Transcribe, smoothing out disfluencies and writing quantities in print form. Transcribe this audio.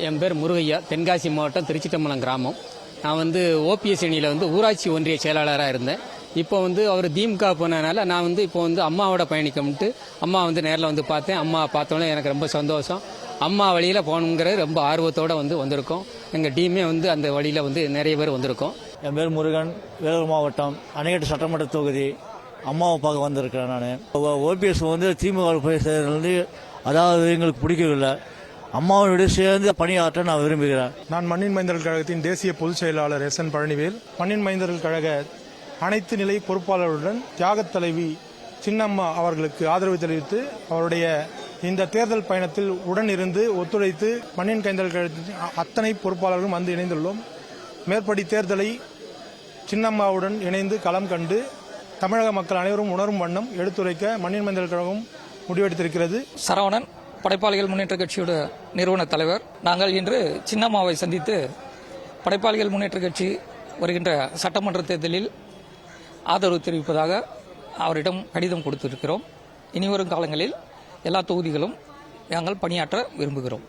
என் பேர் முருகையா, தென்காசி மாவட்டம் திருச்சிட்டம்பலம் கிராமம். நான் ஓபிஎஸ் அணியில் ஊராட்சி ஒன்றிய செயலாளராக இருந்தேன். இப்போ அவர் திமுக போனதுனால நான் இப்போ அம்மாவோட பயணிக்கம்ட்டு அம்மா நேரில் பார்த்தேன். அம்மா பார்த்தோன்னே எனக்கு ரொம்ப சந்தோஷம். அம்மா வழியில் போகணுங்கிற ரொம்ப ஆர்வத்தோடு வந்திருக்கோம். எங்கள் டீமே அந்த வழியில் நிறைய பேர் வந்திருக்கோம். என் பேர் முருகன், வேலூர் மாவட்டம் அணைக்கட்டு சட்டமன்ற தொகுதி. அம்மாவை பார்க்க வந்திருக்கிறேன். நான் ஓபிஎஸ் திமுக போய் சேர்ந்து அதாவது எங்களுக்கு பிடிக்கவில்லை. அம்மாவோட சேர்ந்து பணியாற்ற நான் விரும்புகிறேன். நான் மண்ணின் மைந்தர்கள் கழகத்தின் தேசிய பொதுச் செயலாளர் எஸ்.என். பழனிவேல். மண்ணின் மைந்தர்கள் கழக அனைத்து நிலை பொறுப்பாளருடன் தியாகத் தலைவி சின்னம்மா அவர்களுக்கு ஆதரவு தெரிவித்து அவருடைய இந்த தேர்தல் பயணத்தில் உடன் இருந்து ஒத்துழைத்து மண்ணின் மைந்தர்கள் கழகத்தின் அத்தனை பொறுப்பாளர்களும் இணைந்துள்ளோம். மேற்படி தேர்தலை சின்னம்மாவுடன் இணைந்து களம் கண்டு தமிழக மக்கள் அனைவரும் உணரும் வண்ணம் எடுத்துரைக்க மண்ணின் மைந்தர்கள் கழகம் முடிவெடுத்திருக்கிறது. சரவணன், படைப்பாளிகள் முன்னேற்ற கட்சியோட நிறுவன தலைவர். நாங்கள் இன்று சின்னம்மாவை சந்தித்து படைப்பாளிகள் முன்னேற்ற கட்சி வருகின்ற சட்டமன்ற தேர்தலில் ஆதரவு தெரிவிப்பதாக அவரிடம் கடிதம் கொடுத்திருக்கிறோம். இனிவரும் காலங்களில் எல்லா தொகுதிகளும் நாங்கள் பணியாற்ற விரும்புகிறோம்.